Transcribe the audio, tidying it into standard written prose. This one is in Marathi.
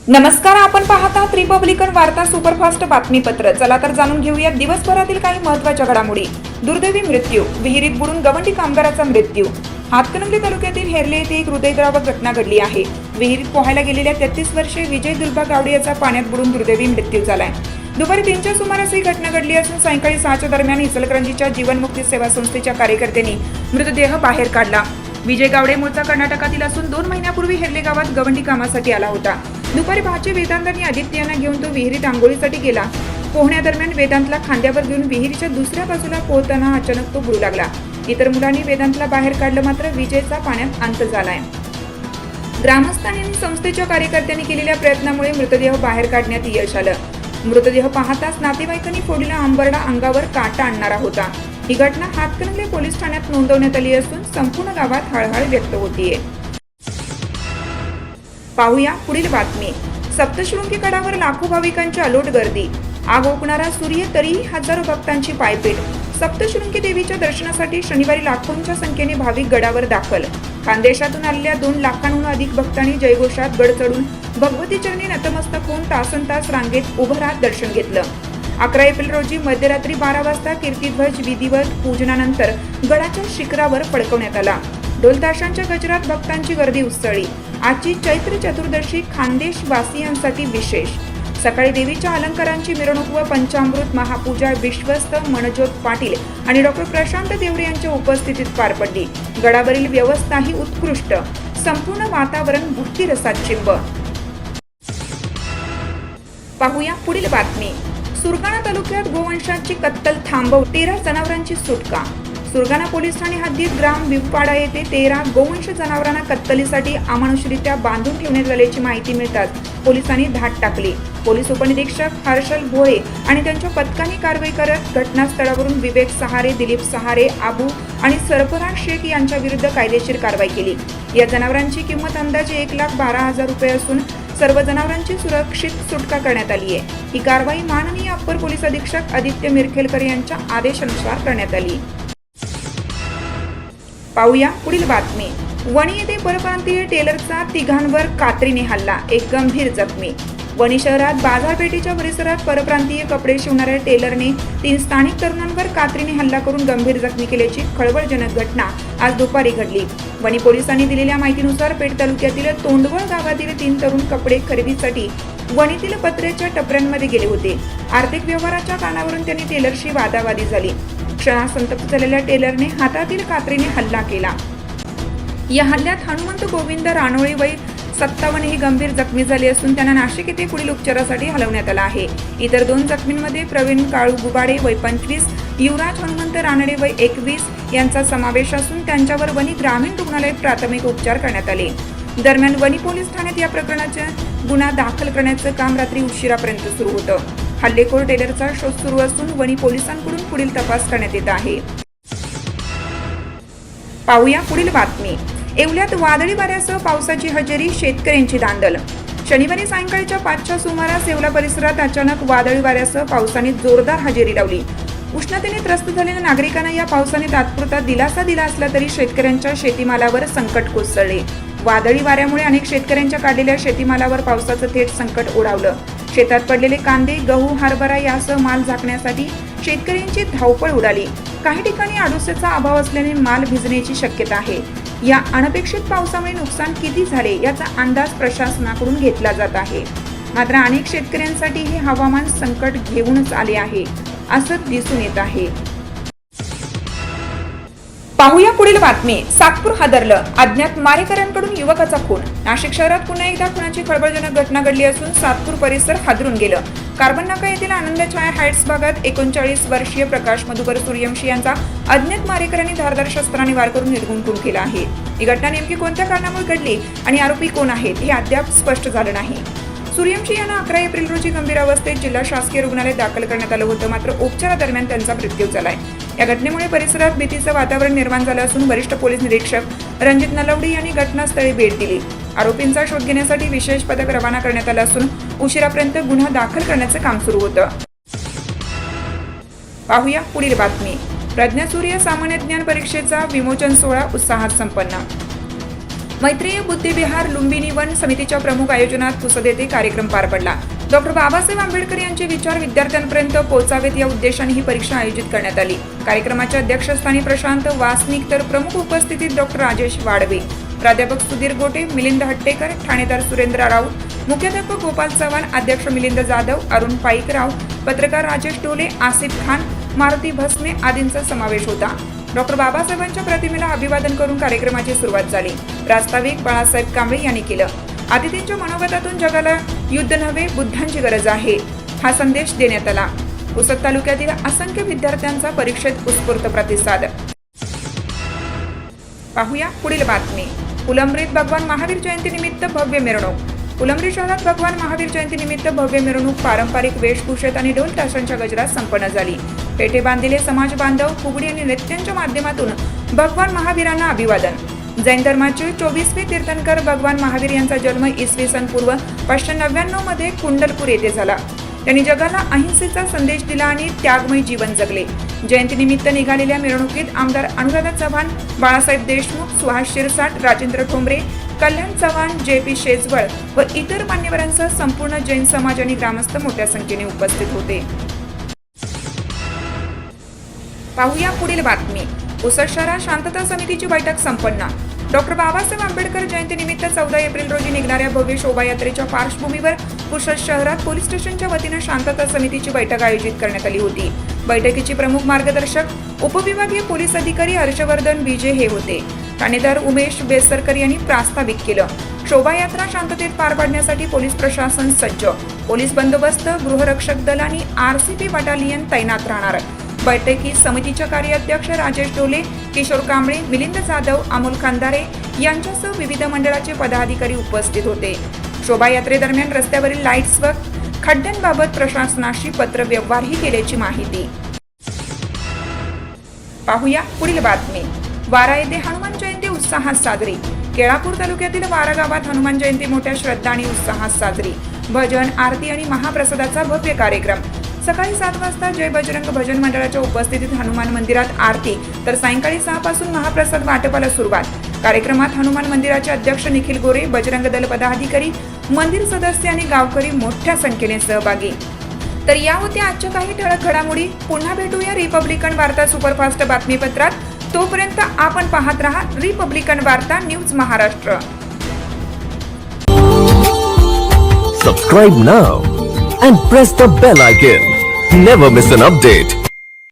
नमस्कार, आपण पाहता रिपब्लिकन वार्ता सुपरफास्ट बातमीपत्र। चला तर जाणून घेऊया दिवसभरातील काही महत्त्वाच्या घडामोडी। दुर्दैवी मृत्यू, विहिरीत बुडून गवंडी कामगाराचा मृत्यू। हातकणंगले तालुक्यातील हेरले येथे एक हृदयद्रावक घटना घडली आहे। विहिरीत पोहायला गेलेल्या 33 वर्षीय विजय दुल्बा गावडे याचा पाण्यात बुडून दुर्दैवी मृत्यू झालाय। दुपारी 3च्या सुमारास ही घटना घडली असून सायंकाळी 6च्या दरम्यान इचलकरंजीच्या जीवनमुक्ती सेवा संस्थेच्या कार्यकर्त्यांनी मृतदेह बाहेर काढला। विजय गावडे मूळचा कर्नाटकातील असून 2 महिन्यापूर्वी हेरले गावात गवंडी कामासाठी आला होता। दुपारी भाचे वेदांत आणि आदित्य यांना घेऊन तो विहिरीत आंघोळीसाठी गेला। पोहण्यादरम्यान वेदांतला खांद्यावर घेऊन विहिरीच्या दुसऱ्या बाजूला पोहताना अचानक तो बुडू लागला। इतर मुलांनी वेदांतला बाहेर काढलं, मात्र विजयचा पाण्यात अंत झालाय। ग्रामस्थांनी आणि संस्थेच्या कार्यकर्त्यांनी केलेल्या प्रयत्नामुळे मृतदेह बाहेर काढण्यात यश आलं। मृतदेह पाहताच नातेवाईकांनी फोडलेला आंबरडा अंगावर काटा आणणारा होता। ही घटना हातकणंगले पोलीस ठाण्यात नोंदवण्यात आली असून संपूर्ण गावात हळहळ व्यक्त होतीये। पाहूया पुढील बातमी। सप्तशृंगी गडावर लाखो भाविकांची अलोट गर्दी, आग ओकणारा सूर्य तरीही हजारो भक्तांची पायपीट। सप्तशृंगी देवीच्या दर्शनासाठी शनिवारी लाखोंच्या संख्येने भाविक गडावर दाखल। खानदेशातून आलेल्या 2 लाखांहून अधिक भक्तांनी जयघोषात गड चढून भगवती चरणी नतमस्तक होऊन तासनतास रांगेत उभं राहत दर्शन घेतलं। 11 एप्रिल रोजी मध्यरात्री 12 वाजता कीर्तिध्वज विधिवत पूजनानंतर गडाच्या शिखरावर फडकवण्यात आला। ढोल ताशांच्या गजरात भक्तांची गर्दी उसळली। आजची चैत्र चतुर्दशी खानदेश वासियांसाठी विशेष। सकाळी देवीच्या अलंकारांची मिरवणूक व पंचामृत महापूजा विश्वस्त मनोजोत पाटील आणि डॉक्टर प्रशांत देवरे यांच्या उपस्थितीत पार पडली। गडावरील व्यवस्थाही उत्कृष्ट, संपूर्ण वातावरण भक्तिरसात चिंब। पाहूया पुढील बातमी। सुरगाणा तालुक्यात गोवंशाची कत्तल थांबव, 13 जनावरांची सुटका। सुरगाणा पोलीस ठाणे हद्दीत ग्राम विवपाडा येथे 13 गोवंश जनावरांना कत्तलीसाठी अमानुषरित्या बांधून ठेवण्यात आल्याची माहिती मिळताच पोलिसांनी धाड टाकली। पोलीस उपनिरीक्षक हर्षल भोळे आणि त्यांच्या पथकाने कारवाई करत घटनास्थळावरून विवेक सहारे, दिलीप सहारे, आबू आणि सरफराज शेख यांच्या विरुद्ध कायदेशीर कारवाई केली। या जनावरांची किंमत अंदाजे 1,12,000 रुपये असून सर्व जनावरांची सुरक्षित सुटका करण्यात आली आहे। ही कारवाई माननीय अप्पर पोलीस अधीक्षक आदित्य मिरखेलकर यांच्या आदेशानुसार करण्यात आली। पाहूया पुढील बातमी। वणी येथे परप्रांतीय टेलरचा तिघांवर कात्रीने हल्ला, एक गंभीर जखमी। वणी शहरात बाजारपेठेच्या परिसरात परप्रांतीय कपडे शिवणाऱ्या टेलरने 3 स्थानिक तरुणांवर कात्रीने हल्ला करून गंभीर जखमी केल्याची खळबळजनक घटना आज दुपारी घडली। वणी पोलिसांनी दिलेल्या माहितीनुसार पेठ तालुक्यातील तोंडवळ गावातील 3 तरुण कपडे खरेदीसाठी वणीतील पत्र्याच्या टपऱ्यांमध्ये गेले होते। आर्थिक व्यवहाराच्या कारणावरून त्यांनी टेलरशी वादावादी झाली। क्षणात संतप्त झालेल्या टेलरने हातातील कात्रीने हल्ला केला। या हल्ल्यात हनुमंत गोविंद रानोळे वय 57 ही गंभीर जखमी झाले असून त्यांना नाशिक येथे पुढील उपचारासाठी हलवण्यात आलं आहे। इतर 2 जखमींमध्ये प्रवीण काळू गुबाडे वय 25, युवराज हनुमंत रानडे वय 21 यांचा समावेश असून त्यांच्यावर वणी ग्रामीण रुग्णालयात प्राथमिक उपचार करण्यात आले। दरम्यान वणी पोलीस ठाण्यात या प्रकरणाचा गुन्हा दाखल करण्याचं काम रात्री उशिरापर्यंत सुरू होतं। हल्लेखोर टेलरचा शोध सुरू असून वणी पोलिसांकडून पुढील तपास करण्यात येत आहे। पाहूया पुढील बातमी। येवल्यात वादळी वाऱ्यासह पावसाची हजेरी, शेतकऱ्यांची दांदल। शनिवारी सायंकाळच्या 5च्या सुमारास येवला परिसरात अचानक वादळी वाऱ्यासह पावसाने जोरदार हजेरी लावली। उष्णतेने त्रस्त झालेल्या नागरिकांना या पावसाने तात्पुरता दिलासा दिला असला तरी शेतकऱ्यांच्या शेतीमालावर संकट कोसळले। वादळी वाऱ्यामुळे अनेक शेतकऱ्यांच्या काढलेल्या शेतीमालावर पावसाचं थेट संकट ओढावलं। शेतात पडलेले कांदे, गहू, हरभरा यासह माल झाकण्यासाठी शेतकऱ्यांची धावपळ उडाली। काही ठिकाणी आडोस्याचा अभाव असल्याने माल भिजण्याची शक्यता आहे। या अनपेक्षित पावसामुळे नुकसान किती झाले याचा अंदाज प्रशासनाकडून घेतला जात आहे। मात्र अनेक शेतकऱ्यांसाठी हे हवामान संकट घेऊनच आले आहे असं दिसून येत आहे। पाहूया पुढील बातमी। सातपूर हादरलं, अज्ञात मारेकऱ्यांकडून युवकाचा खून। नाशिक शहरात पुन्हा एकदा खुनाची खळबळजनक घटना घडली असून सातपूर परिसर हादरून गेलं। कार्बन नाका येथील आनंदछाया हाइट्स भागात 39 वर्षीय प्रकाश मधुकर सूर्यवंशी यांचा अज्ञात मारेकऱ्यांनी धारदार शस्त्राने वार करून निर्घुण खून केला आहे। ही घटना नेमकी कोणत्या कारणामुळे घडली आणि आरोपी कोण आहेत हे अद्याप स्पष्ट झालं नाही। सूर्यवंशी यांना 11 एप्रिल रोजी गंभीर अवस्थेत जिल्हा शासकीय रुग्णालयात दाखल करण्यात आलं होतं, मात्र उपचारादरम्यान त्यांचा मृत्यू झालाय। या घटनेमुळे परिसरात भीतीचं वातावरण निर्माण झालं असून वरिष्ठ पोलीस निरीक्षक रणजित नलवडे यांनी घटनास्थळी भेट दिली। आरोपींचा शोध घेण्यासाठी विशेष पथक रवाना करण्यात आलं असून उशिरापर्यंत गुन्हा दाखल करण्याचं काम सुरू होतं। पाहूया पुढील बातमी। प्रज्ञासूर्य सामान्य ज्ञान परीक्षेचा विमोचन सोहळा उत्साहात संपन्न। मैत्रीय बुद्धिविहार लुंबिनी वन समितीच्या प्रमुख आयोजनात पुसद येथे कार्यक्रम पार पडला. डॉक्टर बाबासाहेब आंबेडकर यांचे विचार विद्यार्थ्यांपर्यंत पोहोचावेत या उद्देशाने ही परीक्षा आयोजित करण्यात आली. कार्यक्रमाच्या अध्यक्षस्थानी प्रशांत वासनिक तर प्रमुख उपस्थितीत डॉक्टर राजेश वाडवे, प्राध्यापक सुधीर गोटे, मिलिंद हट्टेकर, ठाणेदार सुरेंद्र राऊत, मुख्याध्यापक गोपाल चव्हाण, अध्यक्ष मिलिंद जाधव, अरुण पाईकराव, पत्रकार राजेश टोले, आसिफ खान, मारुती भस्मे आदींचा समावेश होता. डॉक्टर बाबासाहेबांच्या प्रतिमेला अभिवादन करून कार्यक्रमाची सुरुवात झाली. प्रास्ताविक बाळासाहेब कांबळे यांनी केलं. अतिथींच्या मनोगतातून जगाला युद्ध नव्हे बुद्धांची गरज आहे हा संदेश देण्यात आला. पुसद तालुक्यातील असंख्य विद्यार्थ्यांचा परीक्षेत उत्स्फूर्त प्रतिसाद. पाहूया पुढील बातमी. फुलंब्रीत भगवान महावीर जयंती निमित्त भव्य मिरवणूक. फुलंब्री शहरात भगवान महावीर जयंती निमित्त भव्य मिरवणूक पारंपरिक वेशभूषेत आणि ढोल ताशांच्या गजरात संपन्न झाली. पेठे बांधलेले समाज बांधव फुगडी आणि नृत्यांच्या माध्यमातून भगवान महावीरांना अभिवादन. जैन धर्माचे 24वे तीर्थंकर भगवान महावीर यांचा जन्म इसवी पूर्व 599 मध्ये कुंडलपूर येथे झाला. त्यांनी जगाला अहिंसेचा संदेश दिला आणि त्यागमय जीवन जगले. जयंतीनिमित्त निघालेल्या मिरवणुकीत आमदार अनुराधा चव्हाण, बाळासाहेब देशमुख, सुहास शिरसाट, राजेंद्र ठोंबरे, कल्याण चव्हाण, JP शेजवळ व इतर मान्यवरांसह संपूर्ण जैन समाज आणि ग्रामस्थ मोठ्या संख्येने उपस्थित होते. पाहूया पुढील बातमी. पुसद शहरात शांतता समितीची बैठक संपन्न. डॉक्टर बाबासाहेब आंबेडकर जयंतीनिमित्त 14 एप्रिल रोजी निघणाऱ्या भव्य शोभायात्रेच्या पार्श्वभूमीवर पुसद शहरात पोलीस स्टेशनच्या वतीने शांतता समितीची बैठक आयोजित करण्यात आली होती. बैठकीचे प्रमुख मार्गदर्शक उपविभागीय पोलीस अधिकारी हर्षवर्धन विजे हे होते. ठाणेदार उमेश बेसरकर यांनी प्रास्ताविक केलं. शोभायात्रा शांततेत पार पाडण्यासाठी पोलीस प्रशासन सज्ज. पोलीस बंदोबस्त, गृहरक्षक दल आणि RCP बटालियन तैनात राहणार. बैठकीत समितीचे कार्याध्यक्ष राजेश टोले, किशोर कांबळे, मिलिंद जाधव, अमोल खांदारे यांच्यासह विविध मंडळाचे पदाधिकारी उपस्थित होते. शोभायात्रेदरम्यान रस्त्यावरील लाईट्स व खड्ड्यांबाबत प्रशासनाशी पत्रव्यवहारही केल्याची माहिती. पाहूया पुढील बातमी. वारा येथे हनुमान जयंती उत्साहात साजरी. केळापूर तालुक्यातील वारा गावात हनुमान जयंती मोठ्या श्रद्धा आणि उत्साहात साजरी. भजन, आरती आणि महाप्रसादाचा भव्य कार्यक्रम. सकाळी 7 वाजता जय बजरंग भजन मंडळाच्या उपस्थितीत हनुमान मंदिरात आरती तर सायंकाळी 6 पासून महाप्रसाद वाटपाला सुरुवात. कार्यक्रमात हनुमान मंदिराचे अध्यक्ष निखिल गोरे, बजरंग दल पदाधिकारी, मंदिर सदस्य आणि गावकरी मोठ्या संख्येने सहभागी. तर या होत्या आजच्या काही ठळक घडामोडी. पुन्हा भेटूया रिपब्लिकन वार्ता सुपरफास्ट बातमीपत्रात. तोपर्यंत आपण पाहत रहा रिपब्लिकन वार्ता news Maharashtra. Subscribe now and press the bell icon. Never miss an update.